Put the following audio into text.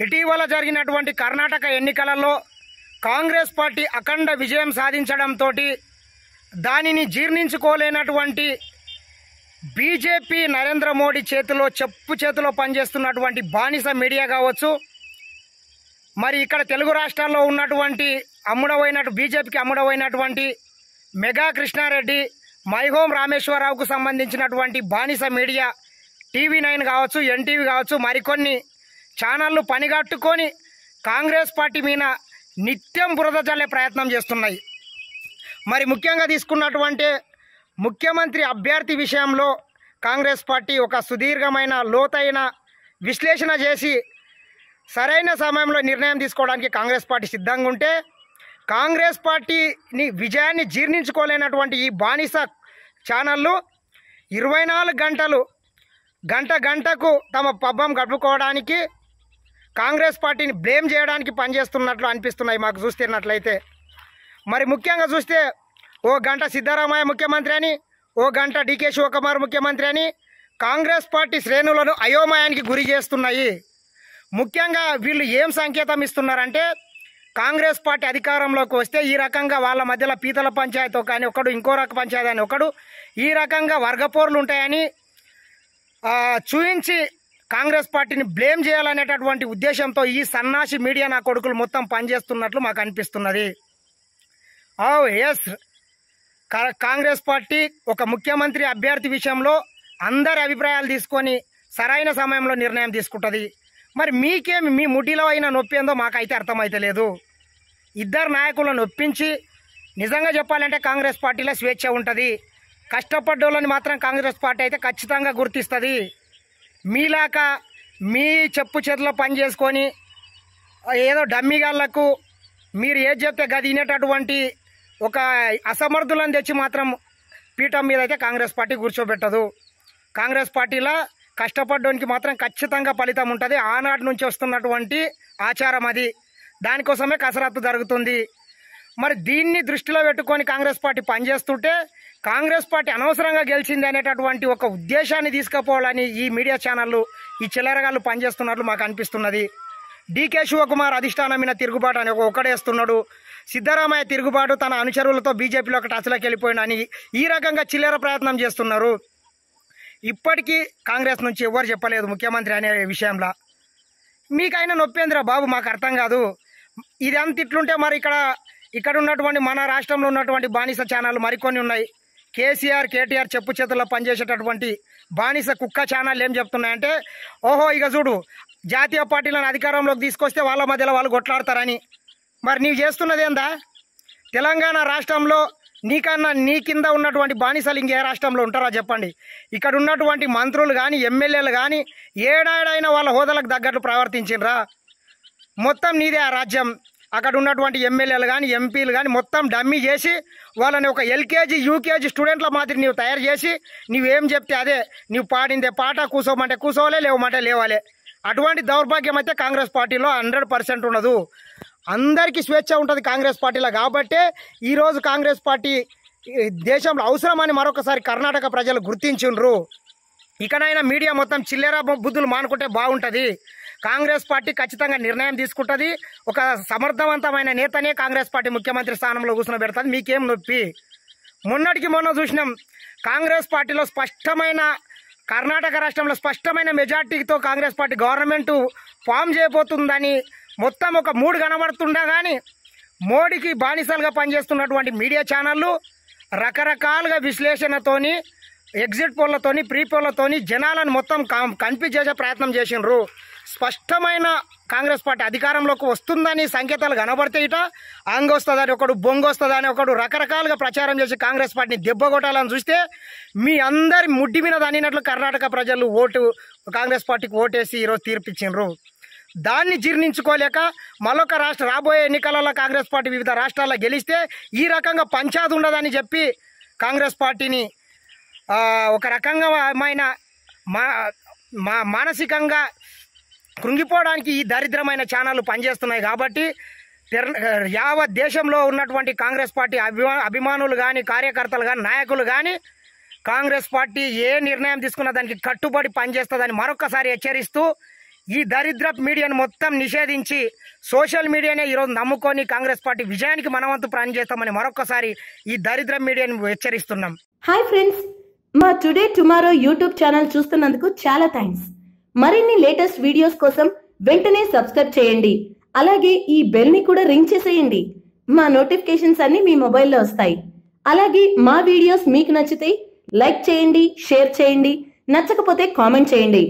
ఇటీవల జరిగినటువంటి కర్ణాటక ఎన్నికలలో కాంగ్రెస్ పార్టీ అఖండ విజయం సాధించడంతో దానిని జీర్ణించుకోలేనటువంటి బీజేపీ నరేంద్ర మోడీ చేతిలో పనిచేస్తున్నటువంటి బానిస మీడియా కావచ్చు, మరి ఇక్కడ తెలుగు రాష్ట్రాల్లో ఉన్నటువంటి బీజేపీకి అమ్ముడమైనటువంటి మెగా కృష్ణారెడ్డి, మైహోం రామేశ్వరరావుకు సంబంధించినటువంటి బానిస మీడియా TV9 కావచ్చు, NTV కావచ్చు, మరికొన్ని ఛానళ్లు పనిగట్టుకొని కాంగ్రెస్ పార్టీ మీద నిత్యం బురద జల్లే ప్రయత్నం చేస్తున్నాయి. మరి ముఖ్యంగా తీసుకున్నటువంటి ముఖ్యమంత్రి అభ్యర్థి విషయంలో కాంగ్రెస్ పార్టీ ఒక సుదీర్ఘమైన లోతైన విశ్లేషణ చేసి సరైన సమయంలో నిర్ణయం తీసుకోవడానికి కాంగ్రెస్ పార్టీ సిద్ధంగా ఉంటే, కాంగ్రెస్ పార్టీని విజయాన్ని జీర్ణించుకోలేనటువంటి ఈ బానిస ఛానళ్ళు 24 గంటలు గంటకు తమ పబ్బం గడుపుకోవడానికి కాంగ్రెస్ పార్టీని బ్లేమ్ చేయడానికి పనిచేస్తున్నట్లు అనిపిస్తున్నాయి మాకు చూస్తున్నట్లయితే. మరి ముఖ్యంగా చూస్తే ఓ గంట సిద్ధరామయ్య ముఖ్యమంత్రి అని, ఓ గంట DK శివకుమార్ ముఖ్యమంత్రి అని కాంగ్రెస్ పార్టీ శ్రేణులను అయోమయానికి గురి చేస్తున్నాయి. ముఖ్యంగా వీళ్ళు ఏం సంకేతం ఇస్తున్నారంటే, కాంగ్రెస్ పార్టీ అధికారంలోకి వస్తే ఈ రకంగా వాళ్ళ మధ్యలో పీతల పంచాయతీ కానీ ఒకడు, ఇంకో రక పంచాయతీ అని ఒకడు, ఈ రకంగా వర్గపోర్లు ఉంటాయని చూపించి కాంగ్రెస్ పార్టీని బ్లేమ్ చేయాలనేటటువంటి ఉద్దేశంతో ఈ సన్నాసి మీడియా నా కొడుకులు మొత్తం పనిచేస్తున్నట్లు మాకు అనిపిస్తున్నది. ఎస్, కాంగ్రెస్ పార్టీ ఒక ముఖ్యమంత్రి అభ్యర్థి విషయంలో అందరి అభిప్రాయాలు తీసుకొని సరైన సమయంలో నిర్ణయం తీసుకుంటుంది. మరి మీకేమి మీ ముడ్డిలో అయినా నొప్పి ఏందో మాకైతే అర్థమైతలేదు. ఇద్దరు నాయకులను ఒప్పించి నిజంగా చెప్పాలంటే కాంగ్రెస్ పార్టీలో స్వేచ్ఛ ఉంటుంది. కష్టపడ్డోళ్ళని మాత్రం కాంగ్రెస్ పార్టీ అయితే ఖచ్చితంగా గుర్తిస్తుంది. మీలాక మీ చెప్పు చేతిలో పని చేసుకొని ఏదో డమ్మిగాళ్లకు మీరు ఏది చెప్తే గది వినేటటువంటి ఒక అసమర్థులను తెచ్చి మాత్రం పీఠం మీద అయితే కాంగ్రెస్ పార్టీ కూర్చోబెట్టదు. కాంగ్రెస్ పార్టీలో కష్టపడ్డానికి మాత్రం ఖచ్చితంగా ఫలితం ఉంటుంది. ఆనాటి నుంచి వస్తున్నటువంటి ఆచారం అది. దానికోసమే కసరత్తు జరుగుతుంది. మరి దీన్ని దృష్టిలో పెట్టుకొని కాంగ్రెస్ పార్టీ పనిచేస్తుంటే, కాంగ్రెస్ పార్టీ అనవసరంగా గెలిచింది అనేటటువంటి ఒక ఉద్దేశాన్ని తీసుకుపోవాలని ఈ మీడియా ఛానళ్ళు, ఈ చిల్లరగాళ్ళు పనిచేస్తున్నట్లు మాకు అనిపిస్తున్నది. DK శివకుమార్ అధిష్టానం మీద తిరుగుబాటు అని ఒకడేస్తున్నాడు. సిద్ధరామయ్య తిరుగుబాటు తన అనుచరులతో బీజేపీలో ఒక టచ్లోకి వెళ్ళిపోయినని ఈ రకంగా చిల్లర ప్రయత్నం చేస్తున్నారు. ఇప్పటికీ కాంగ్రెస్ నుంచి ఎవరు చెప్పలేదు ముఖ్యమంత్రి అనే విషయంలో. మీకైనా నొప్పేంద్రా బాబు, మాకు అర్థం కాదు. ఇది అంత ఇట్లుంటే మరి ఇక్కడ ఉన్నటువంటి మన రాష్ట్రంలో ఉన్నటువంటి బానిస ఛానళ్ళు మరికొన్ని ఉన్నాయి. KCR, KTR చెప్పు చేతుల్లో పనిచేసేటటువంటి బానిస కుక్క ఛానళ్ళు ఏం చెప్తున్నాయంటే, ఓహో ఇక చూడు జాతీయ పార్టీలను అధికారంలోకి తీసుకొస్తే వాళ్ళ మధ్యలో వాళ్ళు కొట్లాడతారని. మరి నీవు చేస్తున్నది ఏందా? తెలంగాణ రాష్ట్రంలో నీకన్నా నీ కింద ఉన్నటువంటి బానిసలు ఇంకే రాష్ట్రంలో ఉంటారా చెప్పండి? ఇక్కడ ఉన్నటువంటి మంత్రులు కానీ, ఎమ్మెల్యేలు కానీ ఏడాడైనా వాళ్ళ హోదాలకు తగ్గట్లు ప్రవర్తించినరా? మొత్తం నీదే ఆ రాజ్యం. అక్కడ ఉన్నటువంటి ఎమ్మెల్యేలు కానీ, ఎంపీలు కానీ మొత్తం డమ్మీ చేసి వాళ్ళని ఒక LKG, UKG స్టూడెంట్ల మాదిరి నీవు తయారు చేసి నీవేం చెప్తే అదే, నీవు పాడిందే పాట, కూసోమంటే కూసోలే, లేవమంటే లేవాలే. అటువంటి దౌర్భాగ్యం అయితే కాంగ్రెస్ పార్టీలో 100% ఉండదు. అందరికీ స్వేచ్ఛ ఉంటుంది కాంగ్రెస్ పార్టీలో. కాబట్టి ఈరోజు కాంగ్రెస్ పార్టీ దేశంలో అవసరమని మరొకసారి కర్ణాటక ప్రజలు గుర్తించిండ్రు. ఇకనైనా మీడియా మొత్తం చిల్లర బుద్ధులు మానుకుంటే బాగుంటుంది. కాంగ్రెస్ పార్టీ ఖచ్చితంగా నిర్ణయం తీసుకుంటుంది. ఒక సమర్థవంతమైన నేతనే కాంగ్రెస్ పార్టీ ముఖ్యమంత్రి స్థానంలో కూర్చోబెడుతుంది. మీకేం నొప్పి? మొన్నటికి మొన్న చూసినాం కాంగ్రెస్ పార్టీలో కర్ణాటక రాష్ట్రంలో స్పష్టమైన మెజార్టీతో కాంగ్రెస్ పార్టీ గవర్నమెంట్ ఫామ్ చేయబోతుందని మొత్తం ఒక 3 కనబడుతుండా కానీ మోడీకి బానిసలుగా పనిచేస్తున్నటువంటి మీడియా ఛానళ్ళు రకరకాలుగా విశ్లేషణతోని, ఎగ్జిట్ పోళ్లతోని, ప్రీ పోళ్లతోని జనాలను మొత్తం కన్ఫ్యూజ్ చేసే ప్రయత్నం చేసిండ్రు. స్పష్టమైన కాంగ్రెస్ పార్టీ అధికారంలోకి వస్తుందని సంకేతాలు కనబడితే ఇట అంగొస్తుందని ఒకడు, బొంగొస్తుందని ఒకడు రకరకాలుగా ప్రచారం చేసి కాంగ్రెస్ పార్టీని దెబ్బకొట్టాలని చూస్తే మీ అందరి ముడ్డి మీద దానినట్లు కర్ణాటక ప్రజలు కాంగ్రెస్ పార్టీకి ఓటేసి ఈరోజు తీర్పిచ్చిండ్రు. దాన్ని జీర్ణించుకోలేక మరొక రాబోయే ఎన్నికలలో కాంగ్రెస్ పార్టీ వివిధ రాష్ట్రాల్లో గెలిస్తే ఈ రకంగా పంచాయతీ ఉండదని చెప్పి కాంగ్రెస్ పార్టీని ఒక రకంగా మానసికంగా కృంగిపోవడానికి ఈ దరిద్రమైన ఛానళ్ళు పనిచేస్తున్నాయి. కాబట్టి యావత్ దేశంలో ఉన్నటువంటి కాంగ్రెస్ పార్టీ అభిమానులు కానీ, కార్యకర్తలు కానీ, నాయకులు కానీ కాంగ్రెస్ పార్టీ ఏ నిర్ణయం తీసుకున్న దానికి కట్టుబడి పనిచేస్తుందని మరొకసారి హెచ్చరిస్తూ ఈ దరిద్ర మీడియాను మొత్తం నిషేధించి సోషల్ మీడియానే ఈరోజు నమ్ముకొని కాంగ్రెస్ పార్టీ విజయానికి మనవంతు ప్రాణం చేస్తామని మరొకసారి ఈ దరిద్ర మీడియాను హెచ్చరిస్తున్నాం. హాయ్ ఫ్రెండ్స్, మా టుడే టుమారో యూట్యూబ్ ఛానల్ చూస్తున్నందుకు చాలా థ్యాంక్స్. మరిన్ని లేటెస్ట్ వీడియోస్ కోసం వెంటనే సబ్స్క్రైబ్ చేయండి. అలాగే ఈ బెల్ ని కూడా రింగ్ చేసేయండి. మా నోటిఫికేషన్స్ అన్ని మీ మొబైల్లో వస్తాయి. అలాగే మా వీడియోస్ మీకు నచ్చితే లైక్ చేయండి, షేర్ చేయండి, నచ్చకపోతే కామెంట్ చేయండి.